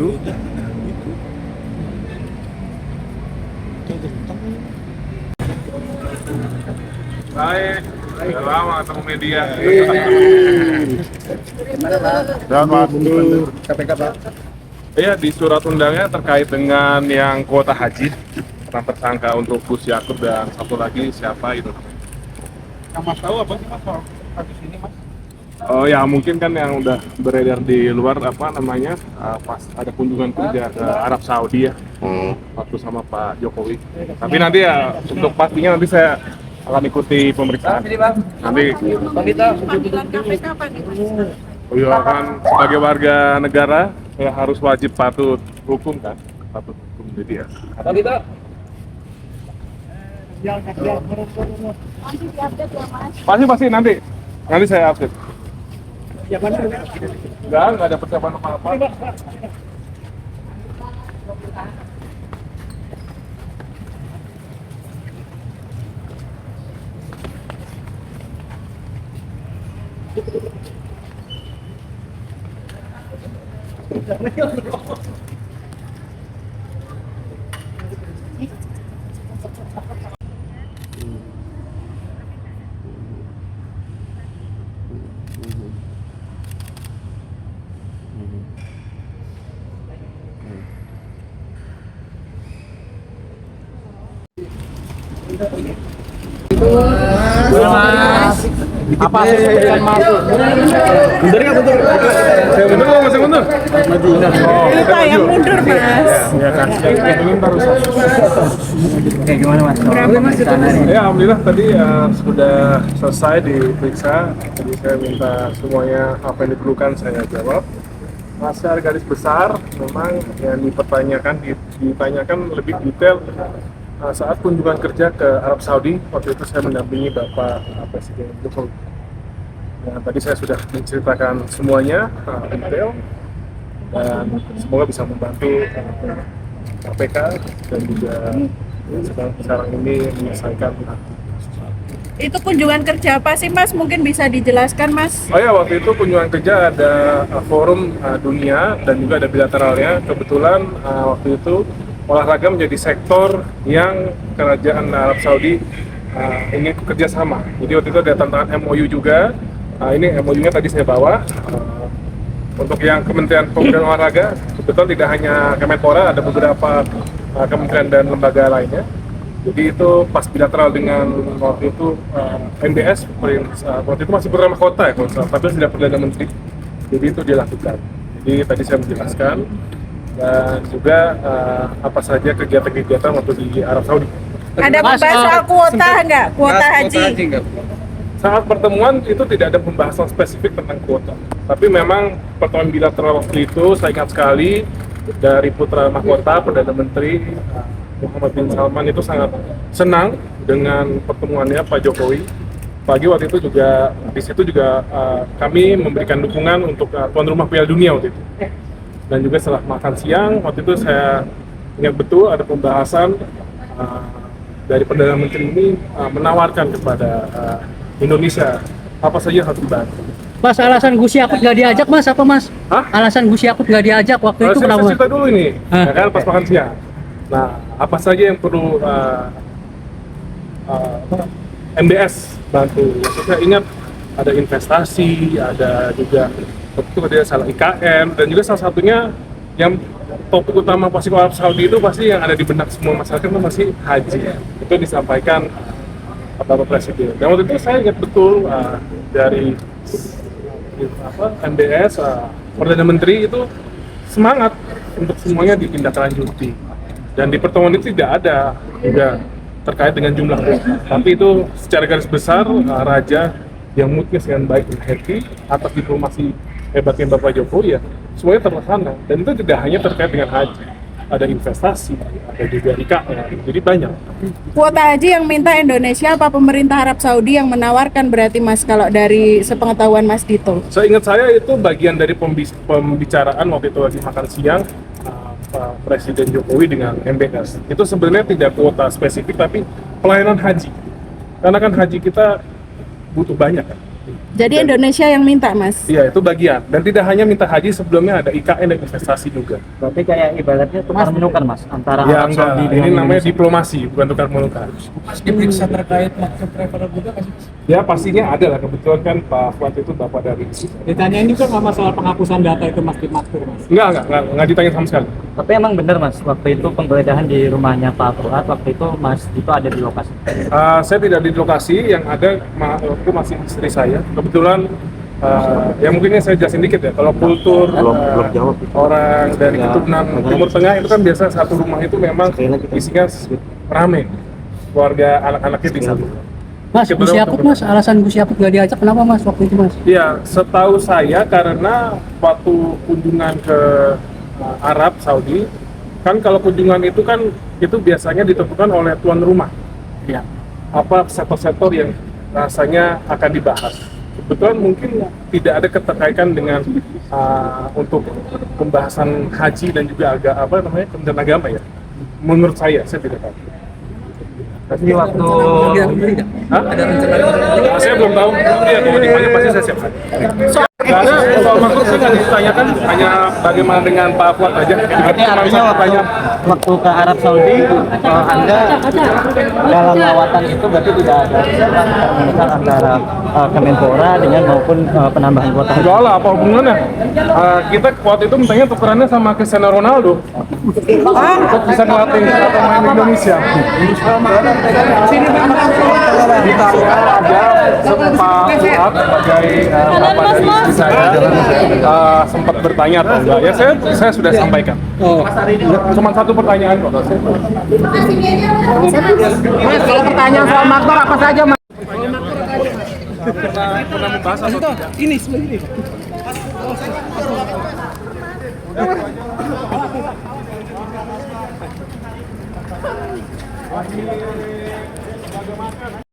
itu. Baik, udah lama ketemu media. Dan mundur KPK Pak. Iya, di surat undangnya terkait dengan yang kuota haji, orang tersangka untuk Gus Yakub dan satu lagi siapa itu? Yang Mas tahu apa sih Mas soal kasus ini Mas? Oh ya, mungkin kan yang udah beredar di luar apa namanya, pas ada kunjungan kerja ke Arab Saudi ya, waktu sama Pak Jokowi. Tapi nanti ya untuk pastinya nanti saya akan ikuti pemeriksaan. Nanti Panggilan KPK apa nih Mas? beliau akan sebagai warga negara ya harus wajib patuh hukum kan, patuh hukum jadi ya. Nanti diupdate ya Mas. Pasti nanti saya update. Enggak ada persiapan apa-apa. Apa sebutkan Mas? Mundur nggak mundur? Saya mundur kok masih mundur? Maju. Oh, Lupa yang mundur Mas. ya kan. Yang ini harus. Oke, gimana Mas? Ya, alhamdulillah tadi sudah selesai diperiksa. Jadi saya minta semuanya apa yang diperlukan saya jawab. Secara garis besar, memang yang ditanyakan lebih detail saat kunjungan kerja ke Arab Saudi. Waktu itu saya mendampingi Bapak Presiden Jokowi. Nah, tadi saya sudah menceritakan semuanya detail dan semoga bisa membantu KPK dan juga sekarang ini menyelesaikan. Itu kunjungan kerja apa sih Mas? Mungkin bisa dijelaskan Mas? Oh ya, waktu itu kunjungan kerja ada forum dunia dan juga ada bilateralnya. Kebetulan waktu itu olahraga menjadi sektor yang kerajaan Arab Saudi ingin bekerja sama. Jadi waktu itu ada tantangan MOU juga. Ini MOU-nya tadi saya bawa. Untuk yang Kementerian Pemuda dan Olahraga, kebetulan tidak hanya Kemenpora, ada beberapa kementerian dan lembaga lainnya. Jadi itu pas bilateral dengan waktu itu MBS, waktu itu masih putra mahkota ya, tapi sudah Perdana Menteri. Jadi itu dilakukan. Jadi tadi saya menjelaskan dan juga apa saja kegiatan-kegiatan waktu di Arab Saudi. Ada membahas soal kuota nggak? Kuota haji? Saat pertemuan itu tidak ada pembahasan spesifik tentang kuota. Tapi memang pertemuan bilateral waktu itu saya ingat sekali dari putra mahkota Perdana Menteri Muhammad bin Salman itu sangat senang dengan pertemuannya Pak Jokowi. Pagi waktu itu juga di situ juga kami memberikan dukungan untuk tuan rumah Piala Dunia waktu itu. Dan juga setelah makan siang waktu itu saya ingat betul ada pembahasan dari Perdana Menteri ini menawarkan kepada Indonesia apa saja harus dibantu. Mas, alasan Gus Yakut nggak diajak Mas apa Mas? Hah? Alasan Gus Yakut nggak diajak waktu itu Saya kenapa? cerita dulu ini, ya kan pas makan siang. Nah, apa saja yang perlu MBS bantu? Saya ingat ada investasi, ada juga waktu itu ada salah IKN, dan juga salah satunya yang topik utama pasti Arab Saudi itu pasti yang ada di benak semua masyarakat itu masih haji. Itu disampaikan Bapak Presiden. Dan waktu itu saya ingat betul dari MBS, Perdana Menteri itu semangat untuk semuanya ditindaklanjuti. Dan di pertemuan itu tidak ada juga terkait dengan jumlah kuota. Tapi itu secara garis besar Raja yang moodnya dengan baik dan happy atas diplomasi hebatnya Bapak Jokowi ya semuanya terlaksana. Dan itu tidak hanya terkait dengan haji, ada investasi, ada juga IKN, jadi banyak. Kuota haji yang minta Indonesia apa pemerintah Arab Saudi yang menawarkan berarti Mas kalau dari sepengetahuan Mas Dito? Seingat saya itu bagian dari pembicaraan waktu itu lagi makan siang Pak Presiden Jokowi dengan MBS. Itu sebenarnya tidak kuota spesifik tapi pelayanan haji. Karena kan haji kita butuh banyak kan. Jadi Indonesia yang minta, Mas. Iya, itu bagian. Dan tidak hanya minta haji, sebelumnya ada IKN dan investasi juga. Berarti kayak ibaratnya tukar menukar mas antara Ya Arab enggak, Saudi ini dengan namanya Indonesia. diplomasi, bukan tukar menukar. Mas diperiksa terkait maksud traveler juga nggak sih? Ya pastinya ada lah, kebetulan kan Pak Fuad itu bapak dari Ditanya ini kan nggak masalah penghapusan data itu mas di Maktur mas. enggak ditanya sama sekali. Tapi emang bener mas, waktu itu penggeledahan di rumahnya Pak Fuad, waktu itu mas itu ada di lokasi. Saya tidak di lokasi, yang ada waktu itu masih istri saya. Kebetulan ya mungkin ini saya jelasin dikit ya. Kalau kultur orang dari keturunan Timur Tengah itu kan biasa satu rumah itu memang isinya rame, keluarga anak-anaknya di satu. Mas, Gus Yakut mas, alasan Gus Yakut nggak diajak kenapa mas waktu itu mas? Iya, setahu saya karena waktu kunjungan ke Arab Saudi, kan kalau kunjungan itu kan itu biasanya ditentukan oleh tuan rumah. Iya. Apa sektor-sektor yang rasanya akan dibahas. Kebetulan mungkin tidak ada keterkaitan dengan untuk pembahasan haji dan juga Kementerian Agama ya. Menurut saya tidak tahu. Tapi waktu Hah? Saya belum tahu. Ya, kalau ditanya pasti saya siapkan. Karena soal makhluk sih nggak ditanyakan, hanya bagaimana dengan Pak Fuad aja. Berarti artinya waktu ke Arab Saudi, Anda dalam lawatan itu berarti tidak ada komunikasi antara Kemenpora dengan maupun penambahan kuota. Enggak lah, apa hubungannya? Kita waktu itu mintanya tukerannya sama Cristiano Ronaldo. Untuk bisa ngelatih pemain Indonesia. Ditanya aja Pak Fuad sebagai bapak dari istri saya sempat bertanya atau enggak. Ya saya sudah sampaikan. Cuma satu pertanyaan kok. Mas kalau pertanyaan soal Maktur apa saja mas? Pernah membahas atau tidak? Ini sebelah ini.